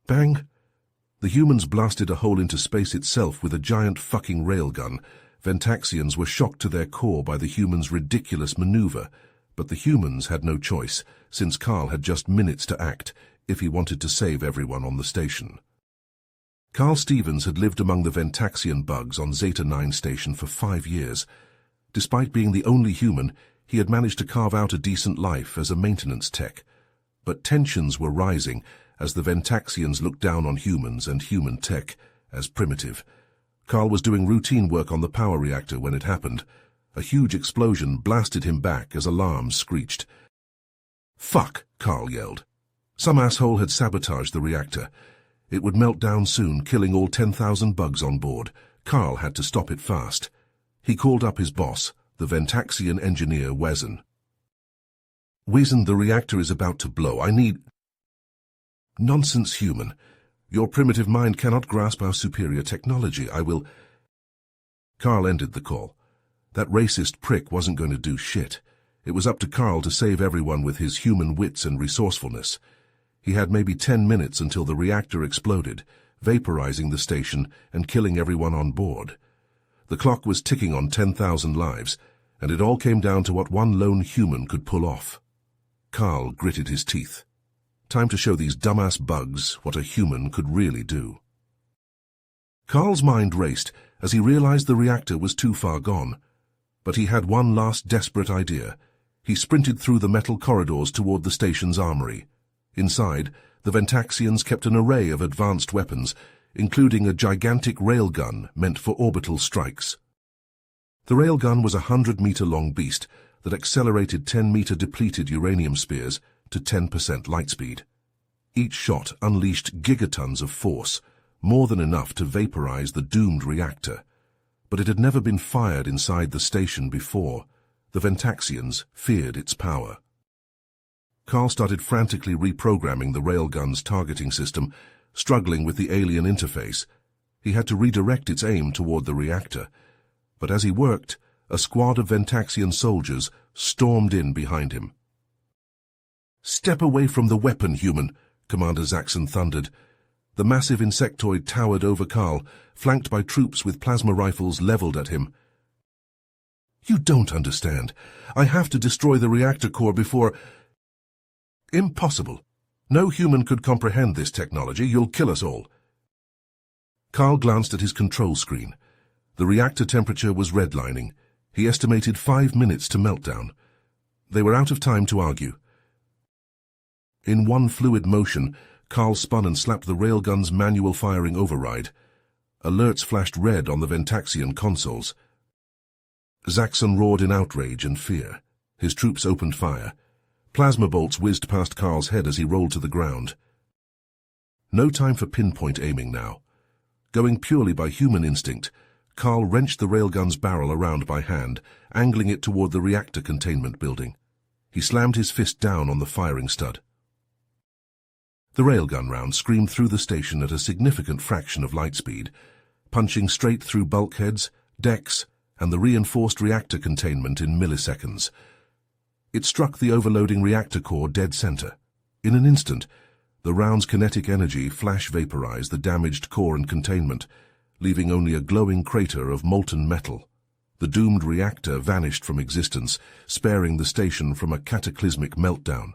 Bang! The humans blasted a hole into space itself with a giant fucking railgun. Ventaxians were shocked to their core by the humans' ridiculous maneuver, but the humans had no choice, since Carl had just minutes to act if he wanted to save everyone on the station. Carl Stevens had lived among the Ventaxian bugs on Zeta 9 station for 5 years. Despite being the only human, he had managed to carve out a decent life as a maintenance tech. But tensions were rising as the Ventaxians looked down on humans and human tech as primitive. Carl was doing routine work on the power reactor when it happened. A huge explosion blasted him back as alarms screeched. "Fuck!" Carl yelled. Some asshole had sabotaged the reactor. It would melt down soon, killing all 10,000 bugs on board. Carl had to stop it fast. He called up his boss, the Ventaxian engineer Wezen. "Wezen, the reactor is about to blow. I need—" "Nonsense, human. Your primitive mind cannot grasp our superior technology. I will—" Carl ended the call. That racist prick wasn't going to do shit. It was up to Carl to save everyone with his human wits and resourcefulness. He had maybe 10 minutes until the reactor exploded, vaporizing the station and killing everyone on board. The clock was ticking on 10,000 lives, and it all came down to what one lone human could pull off. Carl gritted his teeth. Time to show these dumbass bugs what a human could really do. Carl's mind raced as he realized the reactor was too far gone. But he had one last desperate idea. He sprinted through the metal corridors toward the station's armory. Inside, the Ventaxians kept an array of advanced weapons, including a gigantic railgun meant for orbital strikes. The railgun was a 100-meter-long beast that accelerated 10-meter depleted uranium spears to 10% light speed. Each shot unleashed gigatons of force, more than enough to vaporize the doomed reactor. But it had never been fired inside the station before. The Ventaxians feared its power. Carl started frantically reprogramming the railgun's targeting system, struggling with the alien interface. He had to redirect its aim toward the reactor. But as he worked, a squad of Ventaxian soldiers stormed in behind him. "Step away from the weapon, human," Commander Zaxxon thundered. The massive insectoid towered over Carl, flanked by troops with plasma rifles leveled at him. "You don't understand. I have to destroy the reactor core before—" "Impossible. No human could comprehend this technology. You'll kill us all." Carl glanced at his control screen. The reactor temperature was redlining. He estimated 5 minutes to meltdown. They were out of time to argue. In one fluid motion, Carl spun and slapped the railgun's manual firing override. Alerts flashed red on the Ventaxian consoles. Zaxxon roared in outrage and fear. His troops opened fire. Plasma bolts whizzed past Carl's head as he rolled to the ground. No time for pinpoint aiming now. Going purely by human instinct, Carl wrenched the railgun's barrel around by hand, angling it toward the reactor containment building. He slammed his fist down on the firing stud. The railgun round screamed through the station at a significant fraction of light speed, punching straight through bulkheads, decks, and the reinforced reactor containment in milliseconds. It struck the overloading reactor core dead center. In an instant, the round's kinetic energy flash vaporized the damaged core and containment, leaving only a glowing crater of molten metal. The doomed reactor vanished from existence, sparing the station from a cataclysmic meltdown.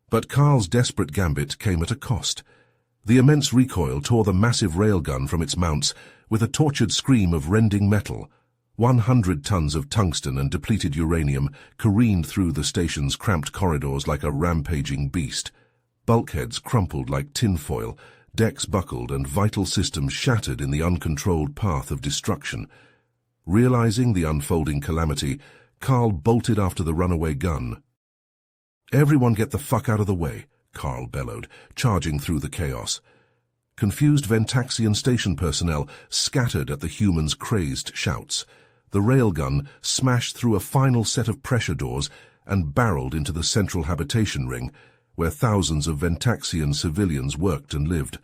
But Carl's desperate gambit came at a cost. The immense recoil tore the massive railgun from its mounts with a tortured scream of rending metal. 100 tons of tungsten and depleted uranium careened through the station's cramped corridors like a rampaging beast. Bulkheads crumpled like tinfoil, decks buckled, and vital systems shattered in the uncontrolled path of destruction. Realizing the unfolding calamity, Carl bolted after the runaway gun. "Everyone get the fuck out of the way," Carl bellowed, charging through the chaos. Confused Ventaxian station personnel scattered at the humans' crazed shouts. The railgun smashed through a final set of pressure doors and barreled into the central habitation ring, where thousands of Ventaxian civilians worked and lived.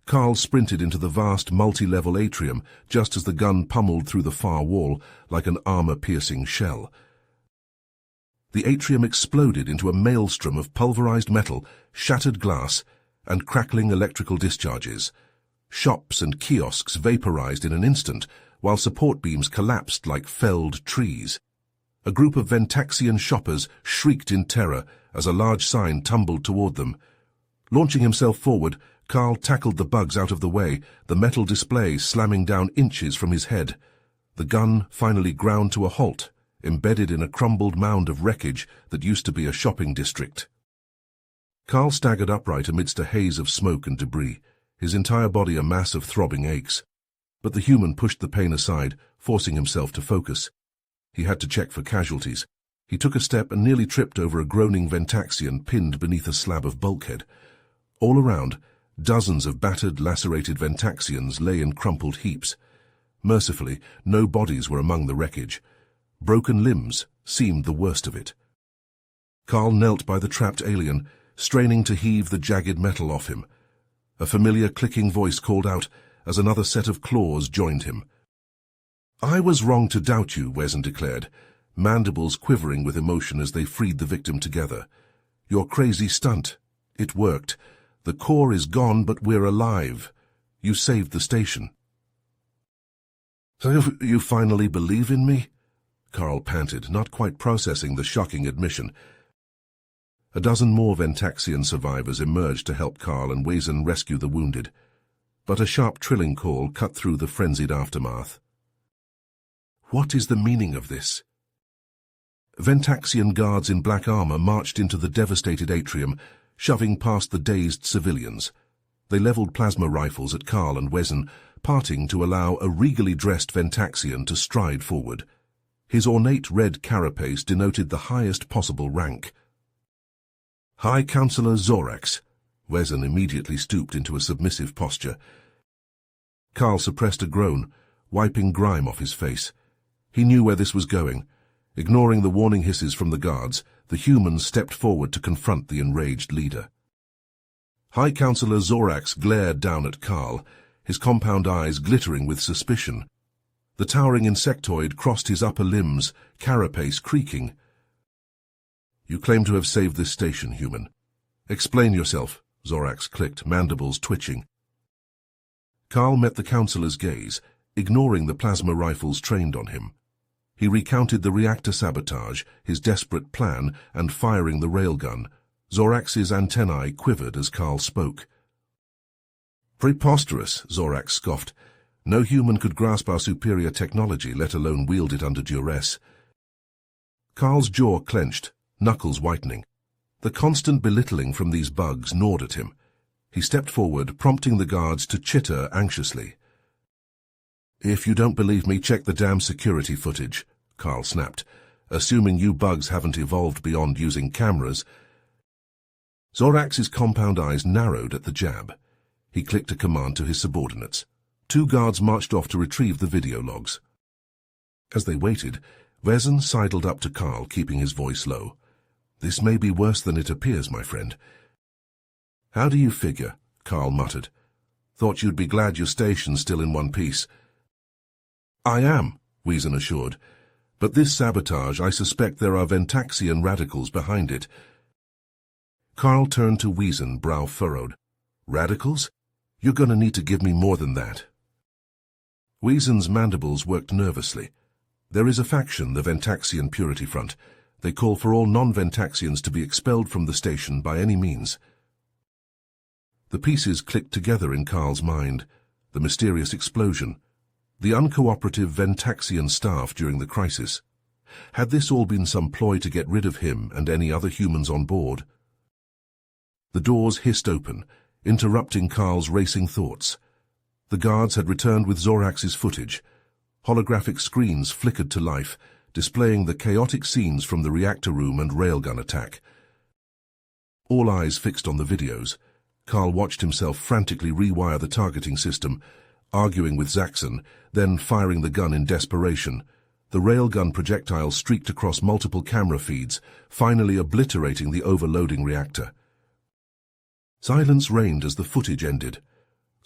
Carl sprinted into the vast multi-level atrium just as the gun pummeled through the far wall like an armor-piercing shell. The atrium exploded into a maelstrom of pulverized metal, shattered glass, and crackling electrical discharges. Shops and kiosks vaporized in an instant, while support beams collapsed like felled trees. A group of Ventaxian shoppers shrieked in terror as a large sign tumbled toward them. Launching himself forward, Carl tackled the bugs out of the way, the metal display slamming down inches from his head. The gun finally ground to a halt, embedded in a crumbled mound of wreckage that used to be a shopping district. Carl staggered upright amidst a haze of smoke and debris, his entire body a mass of throbbing aches. But the human pushed the pain aside, forcing himself to focus. He had to check for casualties. He took a step and nearly tripped over a groaning Ventaxian pinned beneath a slab of bulkhead. All around, dozens of battered, lacerated Ventaxians lay in crumpled heaps. Mercifully, no bodies were among the wreckage. Broken limbs seemed the worst of it. Carl knelt by the trapped alien, straining to heave the jagged metal off him. A familiar clicking voice called out as another set of claws joined him. "I was wrong to doubt you," Wezen declared, mandibles quivering with emotion as they freed the victim together. "Your crazy stunt. It worked. The core is gone, but we're alive. You saved the station." "So you finally believe in me?" Carl panted, not quite processing the shocking admission. A dozen more Ventaxian survivors emerged to help Carl and Wezen rescue the wounded. But a sharp trilling call cut through the frenzied aftermath. "What is the meaning of this?" Ventaxian guards in black armor marched into the devastated atrium, shoving past the dazed civilians. They leveled plasma rifles at Carl and Wezen, parting to allow a regally dressed Ventaxian to stride forward. His ornate red carapace denoted the highest possible rank. "High Counselor Zorax." Wezen immediately stooped into a submissive posture. Carl suppressed a groan, wiping grime off his face. He knew where this was going. Ignoring the warning hisses from the guards, the humans stepped forward to confront the enraged leader. High Counselor Zorax glared down at Carl, his compound eyes glittering with suspicion. The towering insectoid crossed his upper limbs, carapace creaking. "You claim to have saved this station, human. Explain yourself," Zorax clicked, mandibles twitching. Carl met the counselor's gaze, ignoring the plasma rifles trained on him. He recounted the reactor sabotage, his desperate plan, and firing the railgun. Zorax's antennae quivered as Carl spoke. "Preposterous," Zorax scoffed. "No human could grasp our superior technology, let alone wield it under duress." Carl's jaw clenched, knuckles whitening. The constant belittling from these bugs gnawed at him. He stepped forward, prompting the guards to chitter anxiously. "If you don't believe me, check the damn security footage," Carl snapped, "assuming you bugs haven't evolved beyond using cameras." Zorax's compound eyes narrowed at the jab. He clicked a command to his subordinates. 2 guards marched off to retrieve the video logs. As they waited, Wezen sidled up to Carl, keeping his voice low. "This may be worse than it appears, my friend." "How do you figure?" Carl muttered. "Thought you'd be glad your station's still in one piece." "I am," Wezen assured. "But this sabotage, I suspect there are Ventaxian radicals behind it." Carl turned to Wezen, brow furrowed. "Radicals? You're going to need to give me more than that." Wezen's mandibles worked nervously. "There is a faction, the Ventaxian Purity Front. They call for all non-Ventaxians to be expelled from the station by any means." The pieces clicked together in Carl's mind. The mysterious explosion. The uncooperative Ventaxian staff during the crisis. Had this all been some ploy to get rid of him and any other humans on board? The doors hissed open, interrupting Carl's racing thoughts. The guards had returned with Zorax's footage. Holographic screens flickered to life, displaying the chaotic scenes from the reactor room and railgun attack. All eyes fixed on the videos. Carl watched himself frantically rewire the targeting system, arguing with Zaxxon, then firing the gun in desperation. The railgun projectile streaked across multiple camera feeds, finally obliterating the overloading reactor. Silence reigned as the footage ended.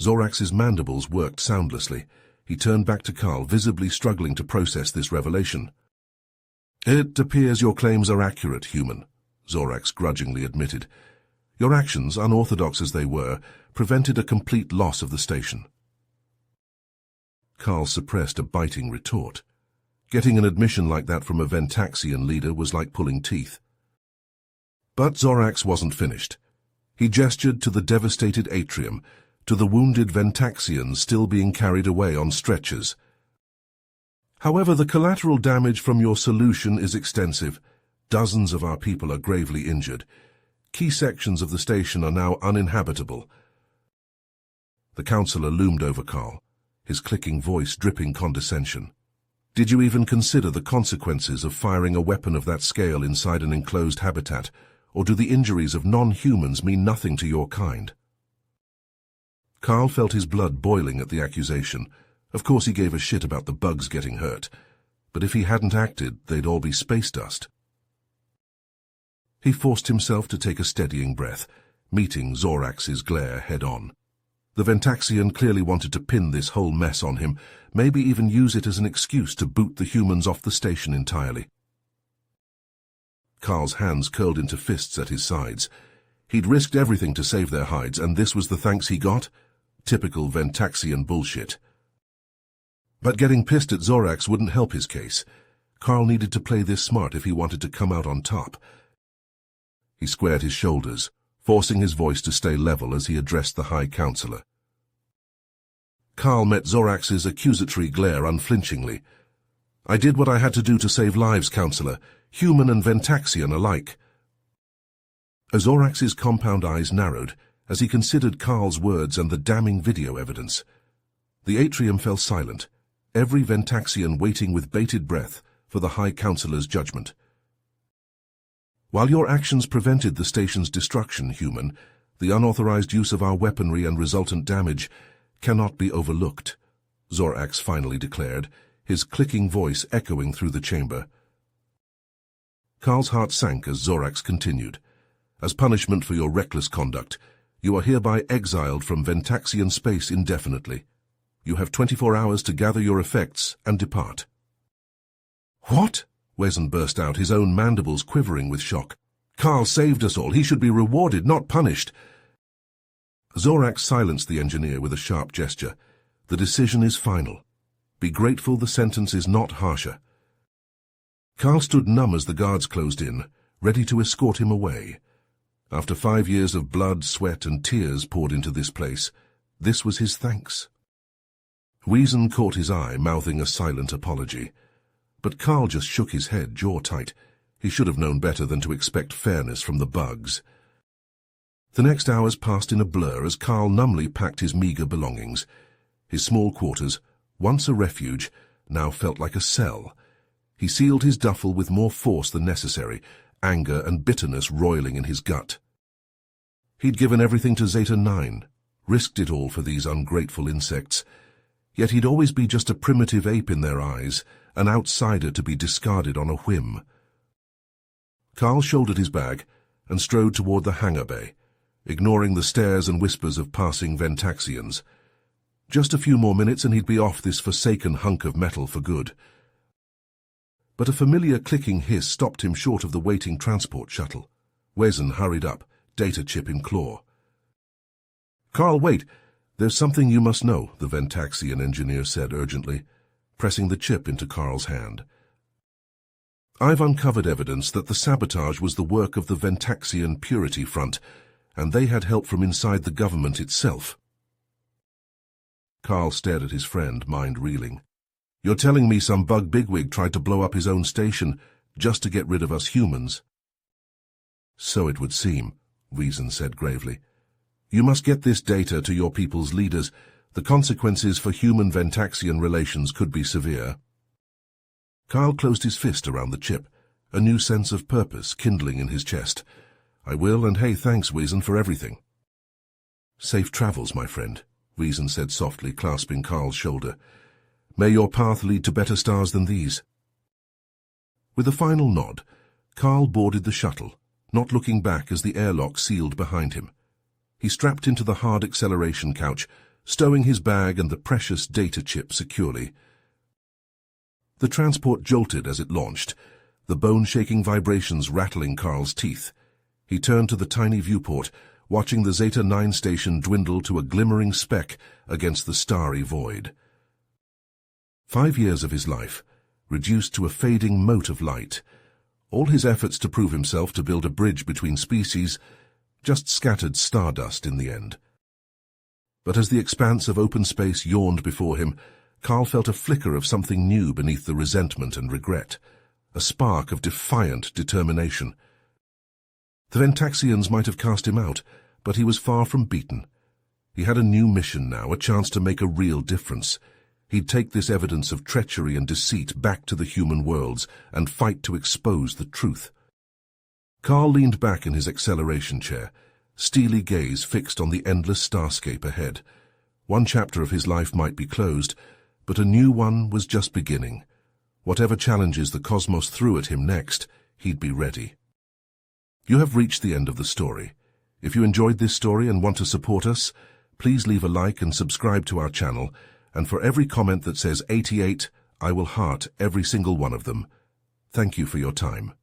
Zorax's mandibles worked soundlessly. He turned back to Carl, visibly struggling to process this revelation. "It appears your claims are accurate, human," Zorax grudgingly admitted. Your actions, unorthodox as they were, prevented a complete loss of the station. Carl suppressed a biting retort. Getting an admission like that from a Ventaxian leader was like pulling teeth. But Zorax wasn't finished. He gestured to the devastated atrium, to the wounded Ventaxians still being carried away on stretchers. However, the collateral damage from your solution is extensive. Dozens of our people are gravely injured. Key sections of the station are now uninhabitable. The counselor loomed over Carl, his clicking voice dripping condescension. Did you even consider the consequences of firing a weapon of that scale inside an enclosed habitat, or do the injuries of non-humans mean nothing to your kind? Carl felt his blood boiling at the accusation. Of course he gave a shit about the bugs getting hurt, but if he hadn't acted, they'd all be space dust. He forced himself to take a steadying breath, meeting Zorax's glare head-on. The Ventaxian clearly wanted to pin this whole mess on him, maybe even use it as an excuse to boot the humans off the station entirely. Carl's hands curled into fists at his sides. He'd risked everything to save their hides, and this was the thanks he got? Typical Ventaxian bullshit. But getting pissed at Zorax wouldn't help his case. Carl needed to play this smart if he wanted to come out on top. He squared his shoulders, forcing his voice to stay level as he addressed the High Counselor. Carl met Zorax's accusatory glare unflinchingly. I did what I had to do to save lives, Counselor, human and Ventaxian alike. Zorax's compound eyes narrowed as he considered Carl's words and the damning video evidence. The atrium fell silent, every Ventaxian waiting with bated breath for the High Counselor's judgment. While your actions prevented the station's destruction, human, the unauthorized use of our weaponry and resultant damage cannot be overlooked, Zorax finally declared, his clicking voice echoing through the chamber. Carl's heart sank as Zorax continued. As punishment for your reckless conduct, you are hereby exiled from Ventaxian space indefinitely. You have 24 hours to gather your effects and depart. What? Wezen burst out, his own mandibles quivering with shock. Carl saved us all. He should be rewarded, not punished. Zorax silenced the engineer with a sharp gesture. The decision is final. Be grateful the sentence is not harsher. Carl stood numb as the guards closed in, ready to escort him away. After 5 years of blood, sweat, and tears poured into this place, this was his thanks. Wezen caught his eye, mouthing a silent apology. But Carl just shook his head, jaw tight. He should have known better than to expect fairness from the bugs. The next hours passed in a blur as Carl numbly packed his meager belongings. His small quarters, once a refuge, now felt like a cell. He sealed his duffel with more force than necessary, anger and bitterness roiling in his gut. He'd given everything to Zeta 9, risked it all for these ungrateful insects. Yet he'd always be just a primitive ape in their eyes, an outsider to be discarded on a whim. Carl shouldered his bag and strode toward the hangar bay, ignoring the stares and whispers of passing Ventaxians. Just a few more minutes and he'd be off this forsaken hunk of metal for good. But a familiar clicking hiss stopped him short of the waiting transport shuttle. Wezen hurried up, data chip in claw. Carl, wait! There's something you must know, the Ventaxian engineer said urgently, pressing the chip into Carl's hand. I've uncovered evidence that the sabotage was the work of the Ventaxian Purity Front, and they had help from inside the government itself. Carl stared at his friend, mind reeling. You're telling me some bug bigwig tried to blow up his own station just to get rid of us humans? So it would seem, Wezen said gravely. You must get this data to your people's leaders. The consequences for human-Ventaxian relations could be severe. Carl closed his fist around the chip, a new sense of purpose kindling in his chest. I will, and hey, thanks, Wezen, for everything. Safe travels, my friend, Wezen said softly, clasping Carl's shoulder. May your path lead to better stars than these. With a final nod, Carl boarded the shuttle, not looking back as the airlock sealed behind him. He strapped into the hard acceleration couch, stowing his bag and the precious data chip securely. The transport jolted as it launched, the bone-shaking vibrations rattling Carl's teeth. He turned to the tiny viewport, watching the Zeta 9 station dwindle to a glimmering speck against the starry void. 5 years of his life, reduced to a fading mote of light. All his efforts to prove himself to build a bridge between species, just scattered stardust in the end. But as the expanse of open space yawned before him, Carl felt a flicker of something new beneath the resentment and regret, a spark of defiant determination. The Ventaxians might have cast him out, but he was far from beaten. He had a new mission now, a chance to make a real difference. He'd take this evidence of treachery and deceit back to the human worlds and fight to expose the truth. Carl leaned back in his acceleration chair, steely gaze fixed on the endless starscape ahead. One chapter of his life might be closed, but a new one was just beginning. Whatever challenges the cosmos threw at him next, he'd be ready. You have reached the end of the story. If you enjoyed this story and want to support us, please leave a like and subscribe to our channel, and for every comment that says 88, I will heart every single one of them. Thank you for your time.